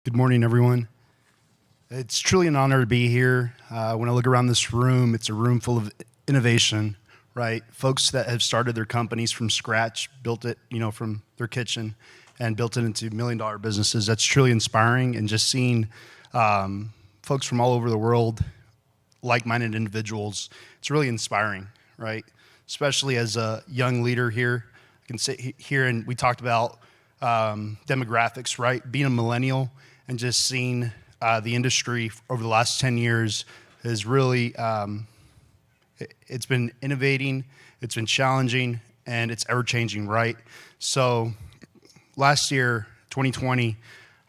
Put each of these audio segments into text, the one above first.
Good morning, everyone. It's truly an honor to be here. When I look around this room, it's a room full of innovation, right? Folks that have started their companies from scratch, built it, from their kitchen, and built it into million-dollar businesses. That's truly inspiring, and just seeing folks from all over the world, like-minded individuals, it's really inspiring, right? Especially as a young leader here. I can sit here and we talked about demographics, right? Being a millennial and just seeing the industry over the last 10 years has really, it's been innovating, it's been challenging, and it's ever-changing, right? So last year, 2020,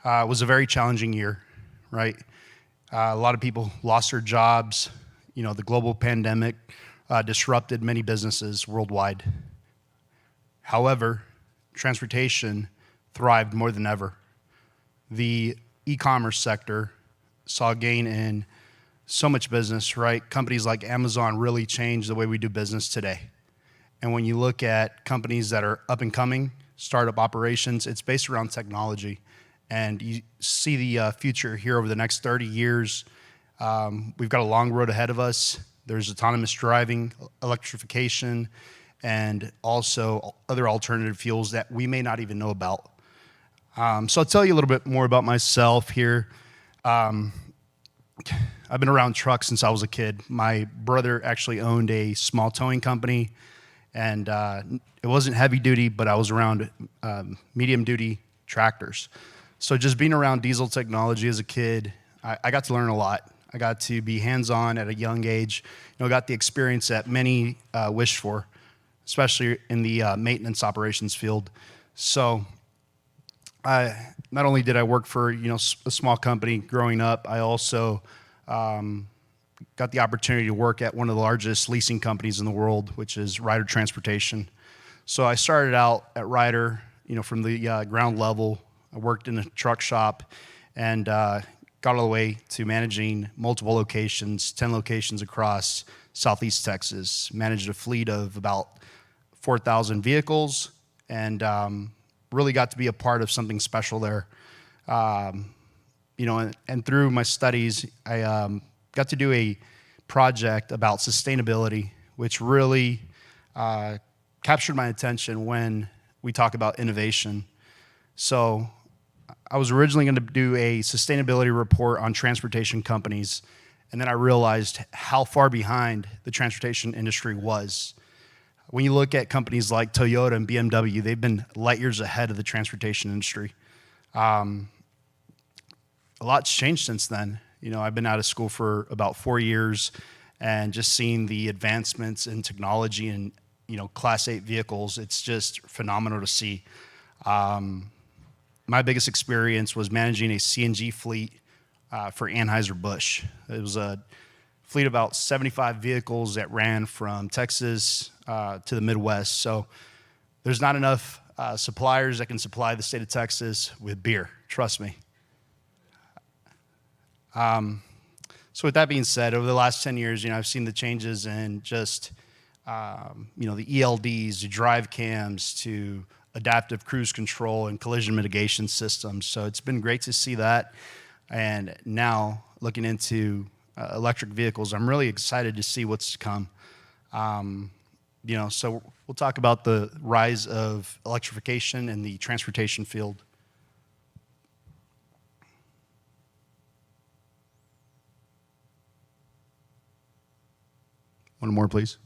was a very challenging year, right? A lot of people lost their jobs. The global pandemic disrupted many businesses worldwide. However, transportation thrived more than ever. The e-commerce sector saw a gain in so much business, right? Companies like Amazon really changed the way we do business today. And when you look at companies that are up and coming, startup operations, it's based around technology. And you see the future here over the next 30 years. We've got a long road ahead of us. There's autonomous driving, electrification, and also other alternative fuels that we may not even know about. So I'll tell you a little bit more about myself here. I've been around trucks since I was a kid. My brother actually owned a small towing company, and it wasn't heavy duty, but I was around medium duty tractors. So just being around diesel technology as a kid, I got to learn a lot. I got to be hands-on at a young age. Got the experience that many wish for, especially in the maintenance operations field. So not only did I work for a small company growing up, I also got the opportunity to work at one of the largest leasing companies in the world, which is Ryder Transportation. So I started out at Ryder, from the ground level. I worked in a truck shop and got all the way to managing multiple locations, 10 locations across Southeast Texas. Managed a fleet of about 4,000 vehicles, and really got to be a part of something special there. And through my studies, I got to do a project about sustainability, which really captured my attention when we talk about innovation. So I was originally going to do a sustainability report on transportation companies, and then I realized how far behind the transportation industry was. When you look at companies like Toyota and BMW, they've been light years ahead of the transportation industry. A lot's changed since then. I've been out of school for about 4 years, and just seeing the advancements in technology and Class 8 vehicles, it's just phenomenal to see. My biggest experience was managing a CNG fleet for Anheuser-Busch. It was a fleet of about 75 vehicles that ran from Texas to the Midwest. So there's not enough suppliers that can supply the state of Texas with beer, trust me. So with that being said, over the last 10 years, I've seen the changes in just, the ELDs, the drive cams, to adaptive cruise control and collision mitigation systems. So it's been great to see that. And now looking into electric vehicles, I'm really excited to see what's to come. So we'll talk about the rise of electrification in the transportation field. One more, please.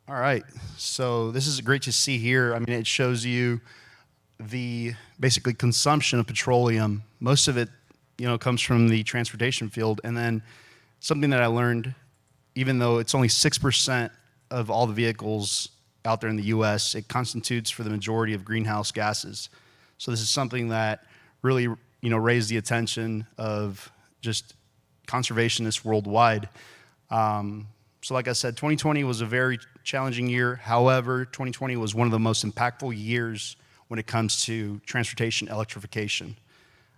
All right, so this is great to see here. It shows you the basically consumption of petroleum. Most of it, comes from the transportation field. And then something that I learned, even though it's only 6% of all the vehicles out there in the U.S., it constitutes for the majority of greenhouse gases. So this is something that really, raised the attention of just conservationists worldwide. So like I said, 2020 was a very challenging year. However, 2020 was one of the most impactful years when it comes to transportation electrification.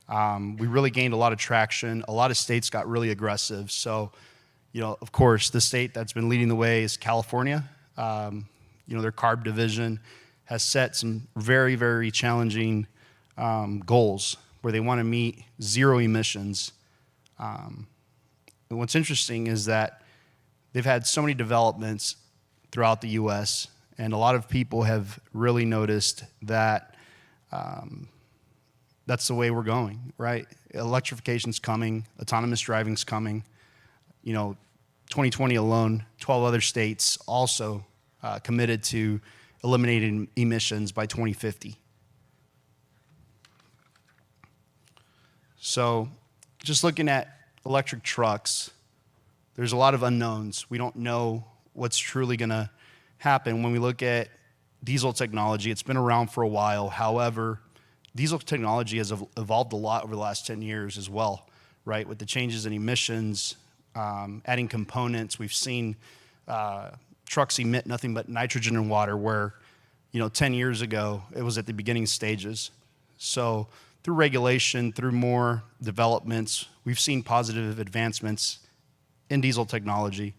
We really gained a lot of traction. A lot of states got really aggressive. So, of course, the state that's been leading the way is California. Their CARB division has set some very, very challenging goals. where they want to meet zero emissions. And what's interesting is that they've had so many developments throughout the U.S., and a lot of people have really noticed that that's the way we're going, right? Electrification's coming, autonomous driving's coming. 2020 alone, 12 other states also committed to eliminating emissions by 2050. So just looking at electric trucks, there's a lot of unknowns. We don't know what's truly going to happen. When we look at diesel technology, it's been around for a while. However, diesel technology has evolved a lot over the last 10 years as well, right? With the changes in emissions, adding components, we've seen trucks emit nothing but nitrogen and water, where 10 years ago it was at the beginning stages. So through regulation, through more developments, we've seen positive advancements in diesel technology.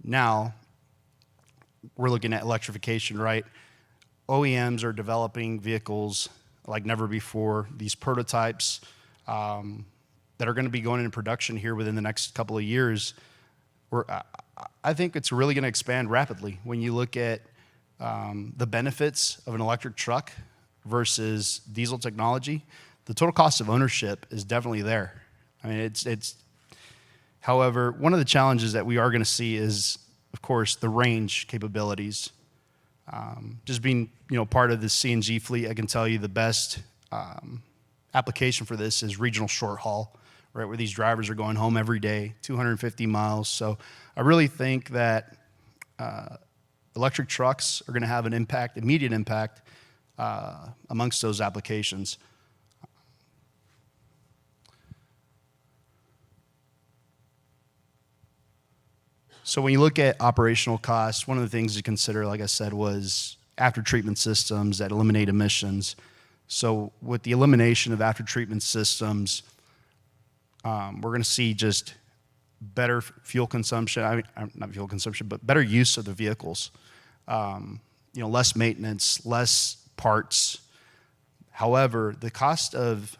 Now we're looking at electrification, right? OEMs are developing vehicles like never before. These prototypes that are going to be going into production here within the next couple of years, I think it's really going to expand rapidly. When you look at the benefits of an electric truck versus diesel technology, the total cost of ownership is definitely there. I mean, it's. However, one of the challenges that we are going to see is, of course, the range capabilities. Just being, part of the CNG fleet, I can tell you the best application for this is regional short haul, right, where these drivers are going home every day, 250 miles. So I really think that electric trucks are going to have an impact, immediate impact, amongst those applications. So when you look at operational costs, one of the things to consider, like I said, was after-treatment systems that eliminate emissions. So with the elimination of after-treatment systems, we're going to see just better fuel consumption, not fuel consumption, but better use of the vehicles. Less maintenance, less parts. However, the cost of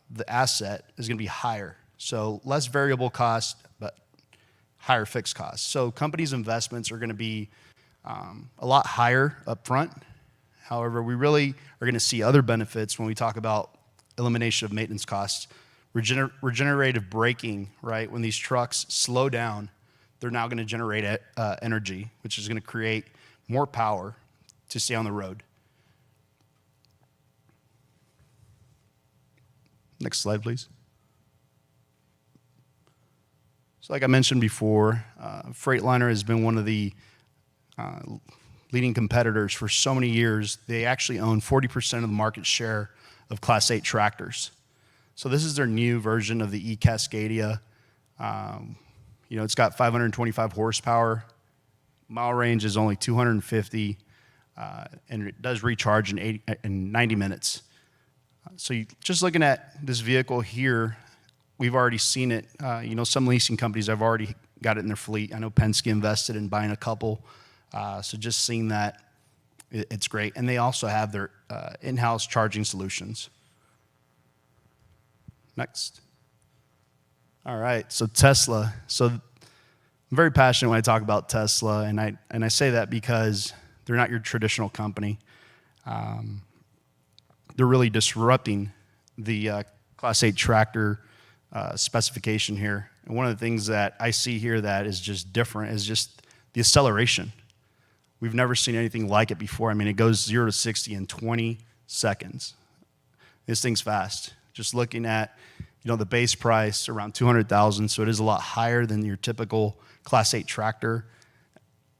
the asset is going to be higher. So less variable cost, but higher fixed costs. So companies' investments are going to be a lot higher up front. However, we really are going to see other benefits when we talk about elimination of maintenance costs. Regenerative braking, right? When these trucks slow down, they're now going to generate energy, which is going to create more power to stay on the road. Next slide, please. So like I mentioned before, Freightliner has been one of the leading competitors for so many years. They actually own 40% of the market share of Class 8 tractors. So this is their new version of the e-Cascadia. It's got 525 horsepower. Mile range is only 250, and it does recharge in 90 minutes. So just looking at this vehicle here, we've already seen it. Some leasing companies have already got it in their fleet. I know Penske invested in buying a couple. So just seeing that, it's great. And they also have their in-house charging solutions. Next. All right, so Tesla. So I'm very passionate when I talk about Tesla, and I say that because they're not your traditional company. They're really disrupting the Class 8 tractor specification here. And one of the things that I see here that is just different is just the acceleration. We've never seen anything like it before. I mean, it goes 0 to 60 in 20 seconds. This thing's fast. Just looking at, the base price around $200,000, so it is a lot higher than your typical Class 8 tractor.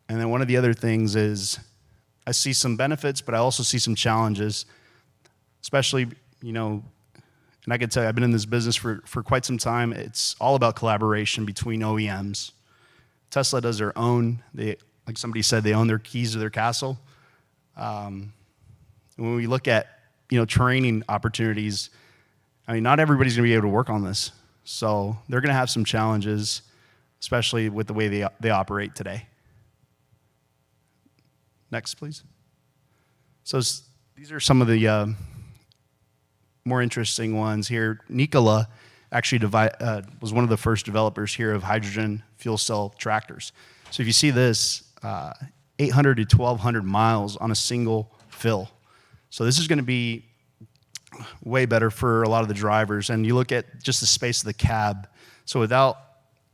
And then one of the other things is I see some benefits, but I also see some challenges, especially, and I can tell you, I've been in this business for quite some time. It's all about collaboration between OEMs. Tesla does their own, like somebody said, they own their keys to their castle. When we look at, training opportunities, not everybody's going to be able to work on this. So they're going to have some challenges, especially with the way they operate today. Next, please. So these are some of the more interesting ones here. Nikola actually was one of the first developers here of hydrogen fuel cell tractors. So if you see this, 800 to 1,200 miles on a single fill. So this is going to be way better for a lot of the drivers. And you look at just the space of the cab. So without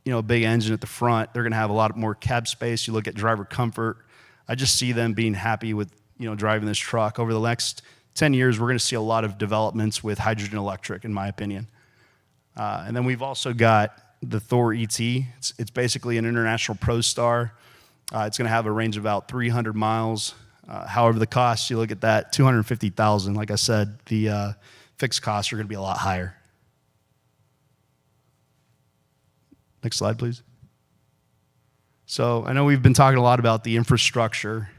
a big engine at the front, they're going to have a lot more cab space. You look at driver comfort. I just see them being happy with driving this truck. Over the next 10 years, we're going to see a lot of developments with hydrogen electric, in my opinion. And then we've also got the Thor ET. It's basically an international pro star. It's going to have a range of about 300 miles. However, the cost, you look at that, $250,000. Like I said, the fixed costs are going to be a lot higher. Next slide, please. So I know we've been talking a lot about the infrastructure.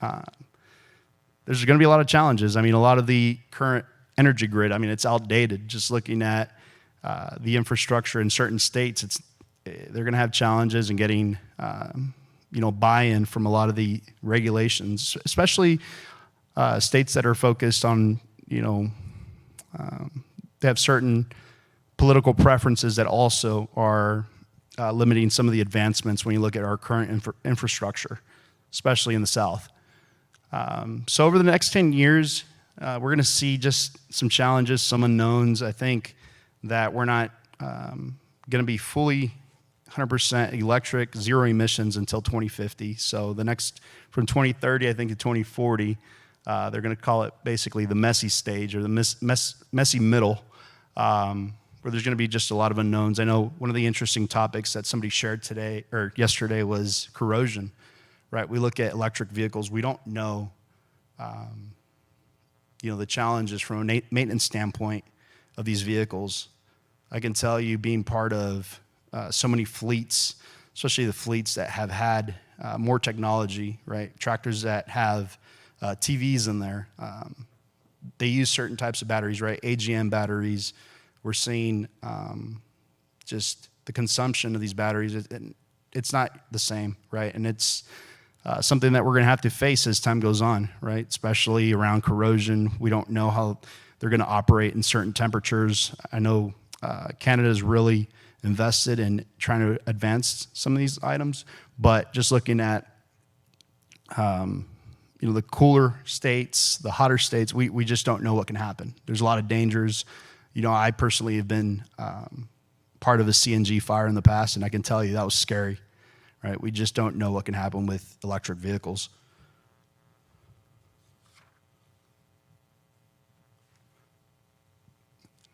There's going to be a lot of challenges. I mean, a lot of the current energy grid, it's outdated. Just looking at the infrastructure in certain states, they're going to have challenges in getting buy-in from a lot of the regulations, especially states that are focused on, they have certain political preferences that also are limiting some of the advancements when you look at our current infrastructure, especially in the South. So over the next 10 years, we're going to see just some challenges, some unknowns. I think that we're not going to be fully 100% electric, zero emissions until 2050. So from 2030, I think, to 2040, they're going to call it basically the messy stage, or the messy middle, where there's going to be just a lot of unknowns. I know one of the interesting topics that somebody shared today or yesterday was corrosion, right? We look at electric vehicles. We don't know, the challenges from a maintenance standpoint of these vehicles. I can tell you, being part of so many fleets, especially the fleets that have had more technology, right? Tractors that have TVs in there. They use certain types of batteries, right? AGM batteries. We're seeing just the consumption of these batteries. It's not the same, right? And it's something that we're going to have to face as time goes on, right? Especially around corrosion. We don't know how they're going to operate in certain temperatures. I know Canada is really invested in trying to advance some of these items, but just looking at the cooler states, the hotter states, we just don't know what can happen. There's a lot of dangers. I personally have been part of a CNG fire in the past, and I can tell you that was scary, right? We just don't know what can happen with electric vehicles.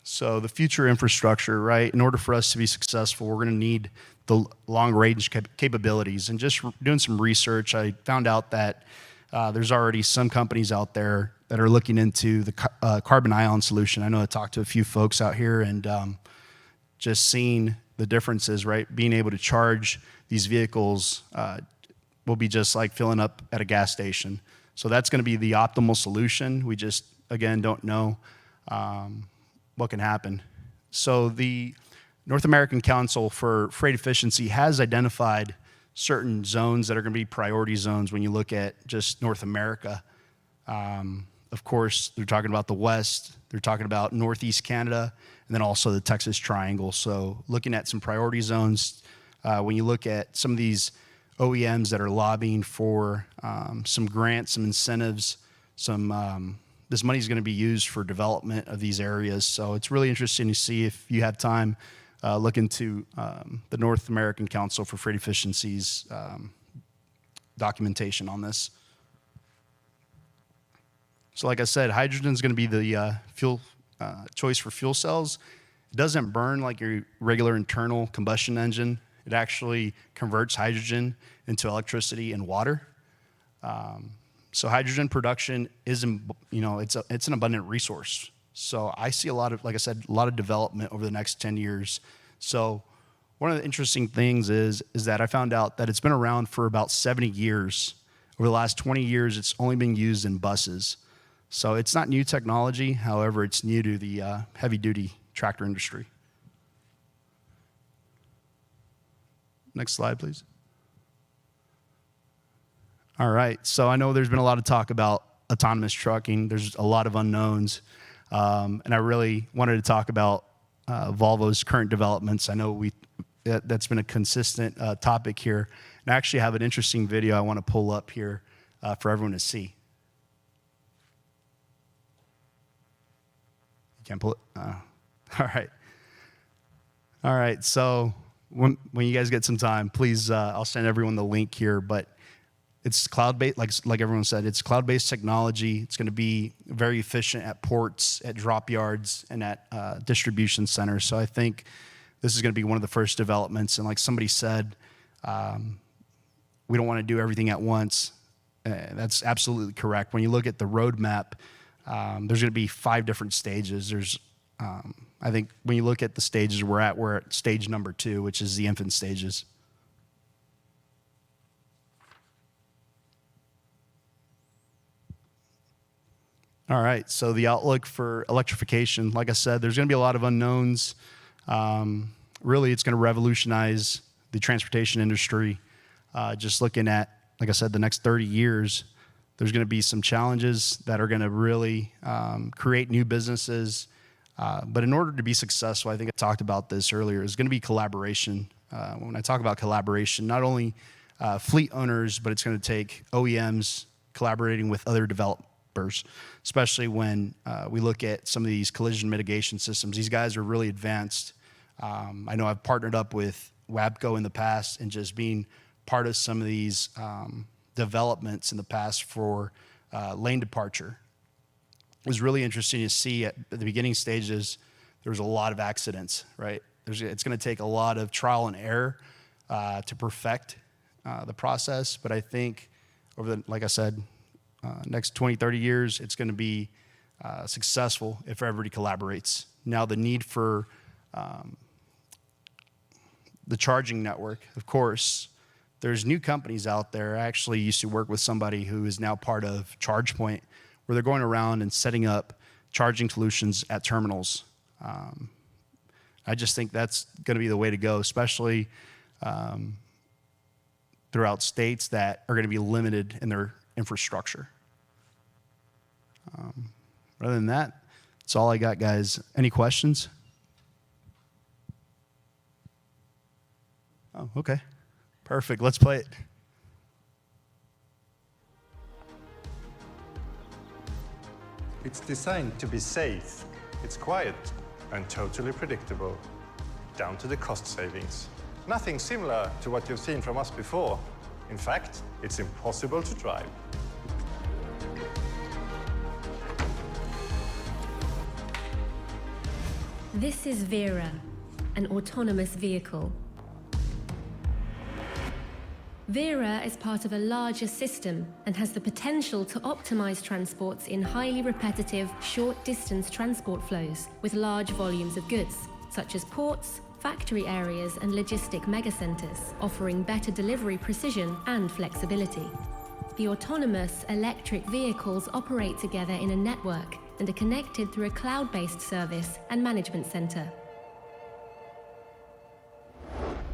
So the future infrastructure, right? In order for us to be successful, we're going to need the long-range capabilities. And just doing some research, I found out that there's already some companies out there that are looking into the carbon ion solution. I know I talked to a few folks out here, and just seeing the differences, right? Being able to charge these vehicles will be just like filling up at a gas station. So that's going to be the optimal solution. We just, again, don't know what can happen. So the North American Council for Freight Efficiency has identified certain zones that are going to be priority zones when you look at just North America. Of course, they're talking about the West, they're talking about Northeast Canada, and then also the Texas Triangle. So looking at some priority zones, when you look at some of these OEMs that are lobbying for some grants, some incentives, this money is going to be used for development of these areas. So it's really interesting to see, if you have time, look into the North American Council for Freight Efficiency's documentation on this. So like I said, hydrogen is going to be the fuel choice for fuel cells. It doesn't burn like your regular internal combustion engine. It actually converts hydrogen into electricity and water. So hydrogen production is, it's an abundant resource. So I see a lot of, like I said, a lot of development over the next 10 years. So one of the interesting things is that I found out that it's been around for about 70 years. Over the last 20 years, it's only been used in buses. So it's not new technology. However, it's new to the heavy-duty tractor industry. Next slide, please. All right, so I know there's been a lot of talk about autonomous trucking. There's a lot of unknowns. And I really wanted to talk about Volvo's current developments. I know that's been a consistent topic here. And I actually have an interesting video I want to pull up here for everyone to see. You can't pull it? All right. All right, so when you guys get some time, please, I'll send everyone the link here, but it's cloud-based, like everyone said, it's cloud-based technology. It's going to be very efficient at ports, at drop yards, and at distribution centers. So I think this is going to be one of the first developments. And like somebody said, we don't want to do everything at once. That's absolutely correct. When you look at the roadmap, there's going to be 5 different stages. There's I think when you look at the stages we're at stage number 2, which is the infant stages. All right, so the outlook for electrification, like I said, there's going to be a lot of unknowns. Really, it's going to revolutionize the transportation industry. Just looking at, like I said, the next 30 years, there's going to be some challenges that are going to really create new businesses. But in order to be successful, I think I talked about this earlier, is going to be collaboration. When I talk about collaboration, not only fleet owners, but it's going to take OEMs collaborating with other developers, especially when we look at some of these collision mitigation systems. These guys are really advanced. I know I've partnered up with WABCO in the past and just being part of some of these developments in the past for lane departure. It was really interesting to see at the beginning stages, there was a lot of accidents, right? It's going to take a lot of trial and error to perfect the process. But I think like I said, next 20, 30 years, it's going to be successful if everybody collaborates. Now, the need for the charging network, of course, there's new companies out there. I actually used to work with somebody who is now part of ChargePoint, where they're going around and setting up charging solutions at terminals. I just think that's going to be the way to go, especially throughout states that are going to be limited in their infrastructure. Other than that, that's all I got, guys. Any questions? Oh, okay. Perfect. Let's play it. It's designed to be safe, it's quiet, and totally predictable, down to the cost savings. Nothing similar to what you've seen from us before. In fact, it's impossible to drive. This is Vera, an autonomous vehicle. Vera is part of a larger system and has the potential to optimize transports in highly repetitive, short-distance transport flows with large volumes of goods, such as ports, factory areas, and logistic megacenters, offering better delivery precision and flexibility. The autonomous electric vehicles operate together in a network and are connected through a cloud-based service and management center.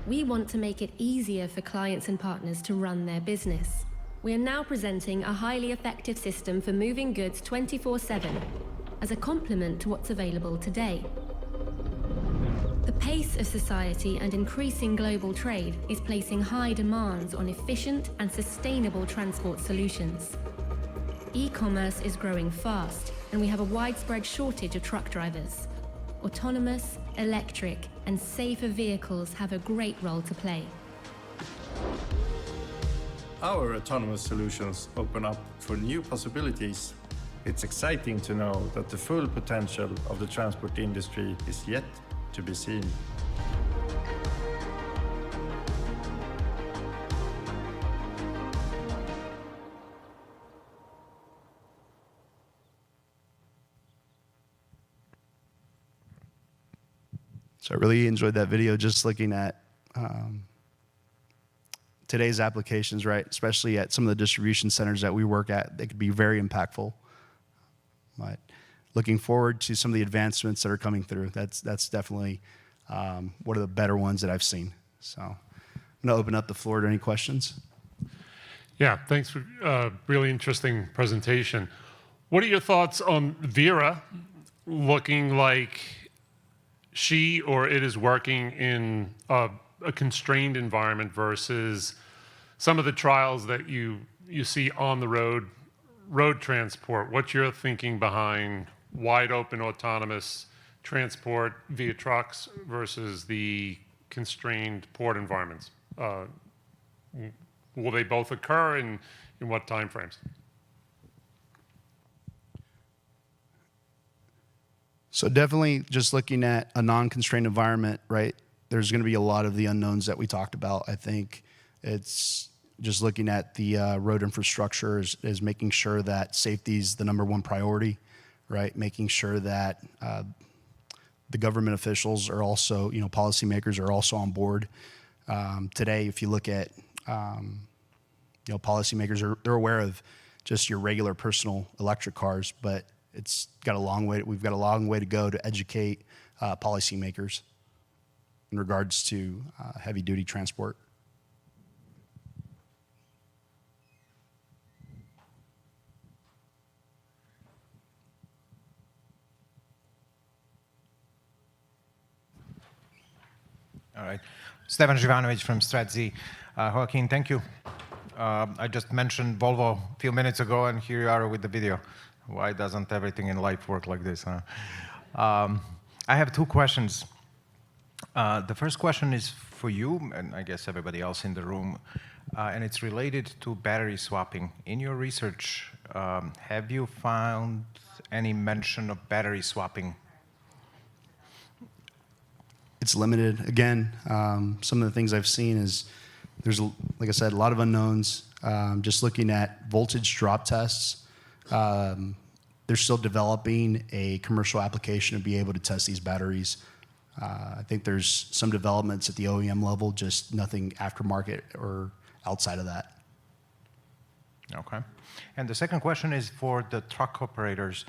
We want to make it easier for clients and partners to run their business. We are now presenting a highly effective system for moving goods 24/7 as a complement to what's available today. The pace of society and increasing global trade is placing high demands on efficient and sustainable transport solutions. E-commerce is growing fast, and we have a widespread shortage of truck drivers. Autonomous, electric, and safer vehicles have a great role to play. Our autonomous solutions open up for new possibilities. It's exciting to know that the full potential of the transport industry is yet to be seen. So I really enjoyed that video, just looking at today's applications, right? Especially at some of the distribution centers that we work at, they could be very impactful. But looking forward to some of the advancements that are coming through. That's definitely one of the better ones that I've seen. So I'm going to open up the floor to any questions. Yeah, thanks for a really interesting presentation. What are your thoughts on Vera looking like she or it is working in a constrained environment versus some of the trials that you see on the road transport? What's your thinking behind wide open autonomous transport via trucks versus the constrained port environments? Will they both occur, and in what time frames? So definitely just looking at a non-constrained environment, right? There's going to be a lot of the unknowns that we talked about. I think it's just looking at the road infrastructure is making sure that safety is the number one priority, right? Making sure that the government officials are also, policymakers are also on board. Today, if you look at, policymakers they're aware of just your regular personal electric cars, but we've got a long way to go to educate policymakers in regards to heavy duty transport. All right. Stefan Živanovic from StratZ. Joaquin, thank you. I just mentioned Volvo a few minutes ago, and here you are with the video. Why doesn't everything in life work like this, huh? I have two questions. The first question is for you, and I guess everybody else in the room, and it's related to battery swapping. In your research, have you found any mention of battery swapping? It's limited. Again, some of the things I've seen is there's, like I said, a lot of unknowns. Just looking at voltage drop tests, they're still developing a commercial application to be able to test these batteries. I think there's some developments at the OEM level, just nothing aftermarket or outside of that. Okay. And the second question is for the truck operators.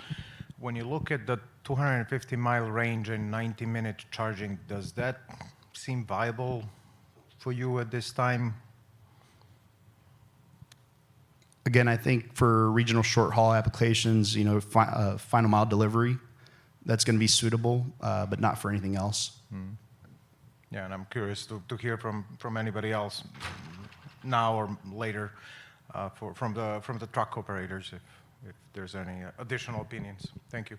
When you look at the 250-mile range and 90-minute charging, does that seem viable for you at this time? Again, I think for regional short-haul applications, final mile delivery, that's going to be suitable, but not for anything else. Mm. Yeah, and I'm curious to hear from anybody else now or later from the truck operators if there's any additional opinions. Thank you.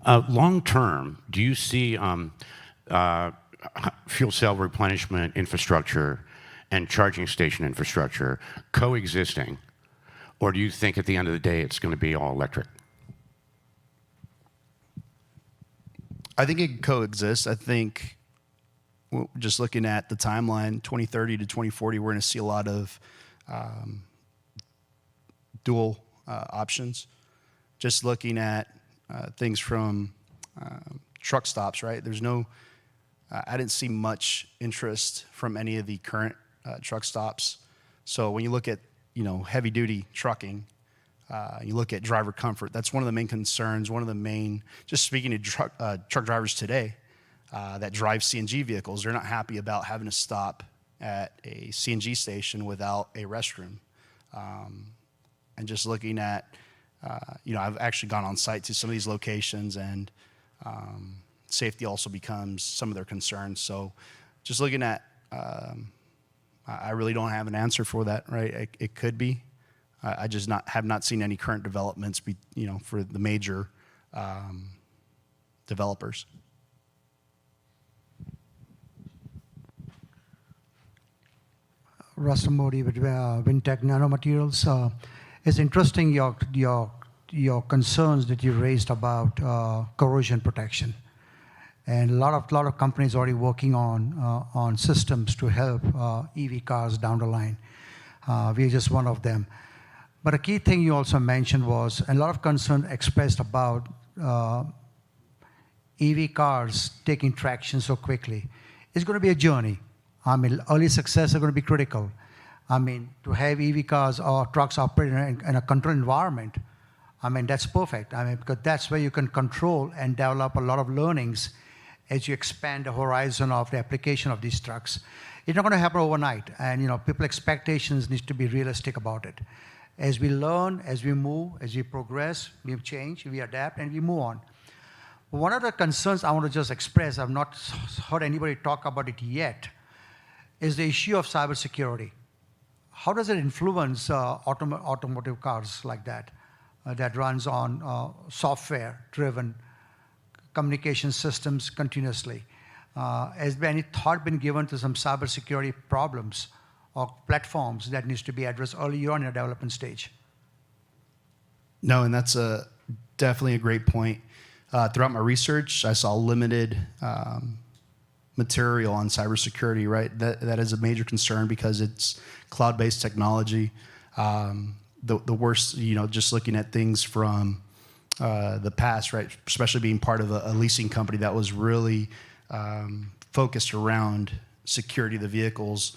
Long term, do you see fuel cell replenishment infrastructure and charging station infrastructure coexisting, or do you think at the end of the day it's going to be all electric? I think it can coexist. I think just looking at the timeline, 2030 to 2040, we're going to see a lot of dual options. Just looking at things from truck stops, right? There's no, I didn't see much interest from any of the current truck stops. So when you look at, heavy duty trucking, you look at driver comfort, that's one of the main concerns, just speaking to truck drivers today that drive CNG vehicles, they're not happy about having to stop at a CNG station without a restroom. And just looking at, I've actually gone on site to some of these locations, and safety also becomes some of their concerns. So just looking at, I really don't have an answer for that, right? It could be. I just have not seen any current developments, for the major developers. Rustam Modi with Wintech Nanomaterials. It's interesting your concerns that you raised about corrosion protection, and a lot of companies already working on systems to help EV cars down the line. We're just one of them. But a key thing you also mentioned was a lot of concern expressed about EV cars taking traction so quickly. It's going to be a journey. Early success are going to be critical. To have EV cars or trucks operating in a controlled environment, that's perfect. Because that's where you can control and develop a lot of learnings as you expand the horizon of the application of these trucks. It's not going to happen overnight, and people expectations need to be realistic about it. As we learn, as we move, as we progress, we change, we adapt, and we move on. One of the concerns I want to just express, I've not heard anybody talk about it yet, is the issue of cybersecurity. How does it influence automotive cars like that, that runs on software-driven communication systems continuously? Has any thought been given to some cybersecurity problems or platforms that needs to be addressed early on in the development stage? No, and that's definitely a great point. Throughout my research, I saw limited material on cybersecurity, right? That is a major concern because it's cloud-based technology. The worst, just looking at things from the past, right? Especially being part of a leasing company that was really focused around security of the vehicles.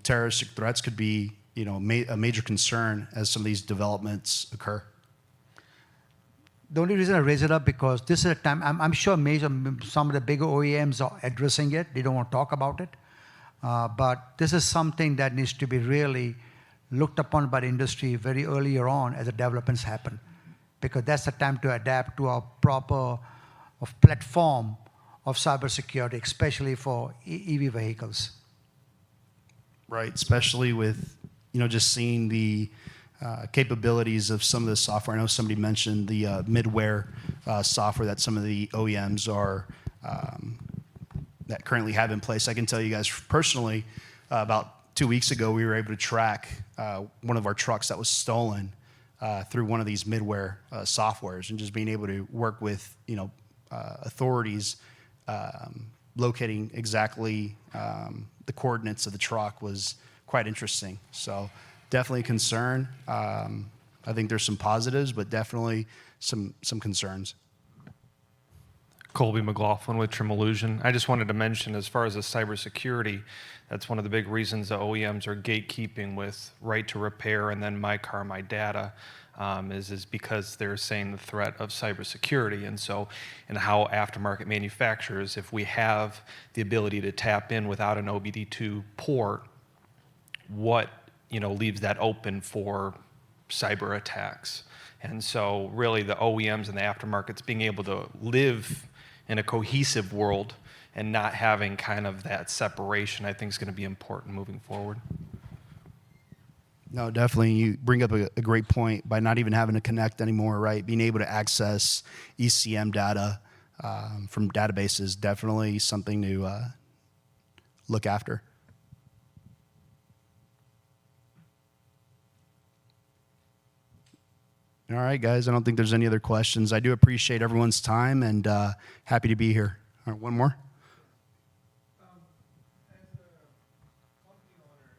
Terroristic threats could be, a major concern as some of these developments occur. The only reason I raise it up because this is a time, I'm sure some of the bigger OEMs are addressing it. They don't want to talk about it. But this is something that needs to be really looked upon by the industry very earlier on as the developments happen. Because that's the time to adapt to a proper platform of cybersecurity, especially for EV vehicles. Right, especially with, just seeing the capabilities of some of the software. I know somebody mentioned the midware software that some of the OEMs are that currently have in place. I can tell you guys personally, about 2 weeks ago, we were able to track one of our trucks that was stolen through one of these midware softwares, and just being able to work with authorities locating exactly the coordinates of the truck was quite interesting. So definitely a concern. I think there's some positives, but definitely some concerns. Colby McLaughlin with Trim Illusion. I just wanted to mention, as far as the cybersecurity, that's one of the big reasons the OEMs are gatekeeping with right to repair and then my car, my data, is because they're saying the threat of cybersecurity. And so, and how aftermarket manufacturers, if we have the ability to tap in without an OBD2 port, what leaves that open for cyber attacks. And so really the OEMs and the aftermarkets being able to live in a cohesive world and not having kind of that separation, I think is going to be important moving forward. No, definitely. You bring up a great point by not even having to connect anymore, right? Being able to access ECM data from databases, definitely something to look after. All right, guys, I don't think there's any other questions. I do appreciate everyone's time and happy to be here. All right, one more. As a company owner,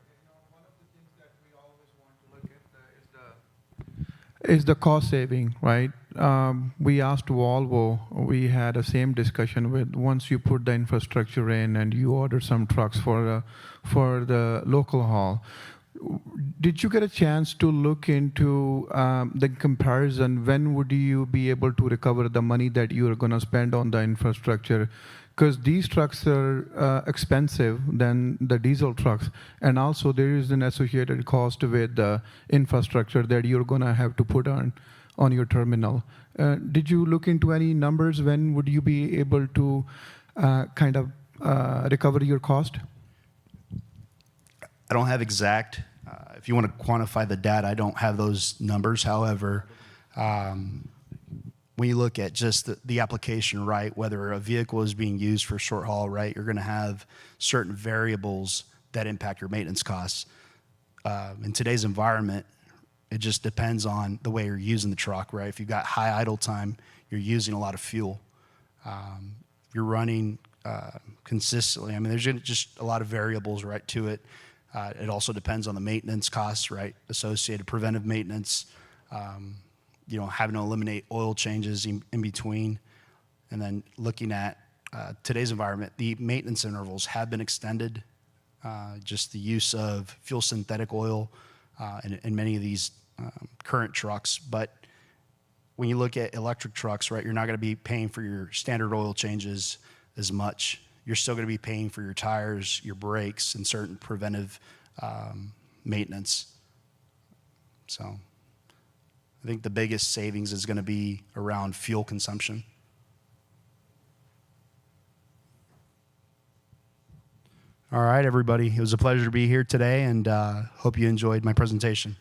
one of the things that we always want to look at is the cost saving, right? We asked Volvo, we had the same discussion with once you put the infrastructure in and you order some trucks for the local haul. Did you get a chance to look into the comparison? When would you be able to recover the money that you are going to spend on the infrastructure? Because these trucks are expensive than the diesel trucks. And also there is an associated cost with the infrastructure that you're going to have to put on your terminal. Did you look into any numbers? When would you be able to recover your cost? I don't have exact, if you want to quantify the data, I don't have those numbers. However, when you look at just the application, right, whether a vehicle is being used for short haul, right, you're going to have certain variables that impact your maintenance costs. In today's environment, it just depends on the way you're using the truck, right? If you've got high idle time, you're using a lot of fuel. If you're running consistently, I mean, there's just a lot of variables, right, to it. It also depends on the maintenance costs, right? Associated preventive maintenance, having to eliminate oil changes in between. And then looking at today's environment, the maintenance intervals have been extended. Just the use of fuel synthetic oil in many of these current trucks. But when you look at electric trucks, right, you're not going to be paying for your standard oil changes as much. You're still going to be paying for your tires, your brakes, and certain preventive maintenance. So I think the biggest savings is going to be around fuel consumption. All right, everybody. It was a pleasure to be here today, and hope you enjoyed my presentation.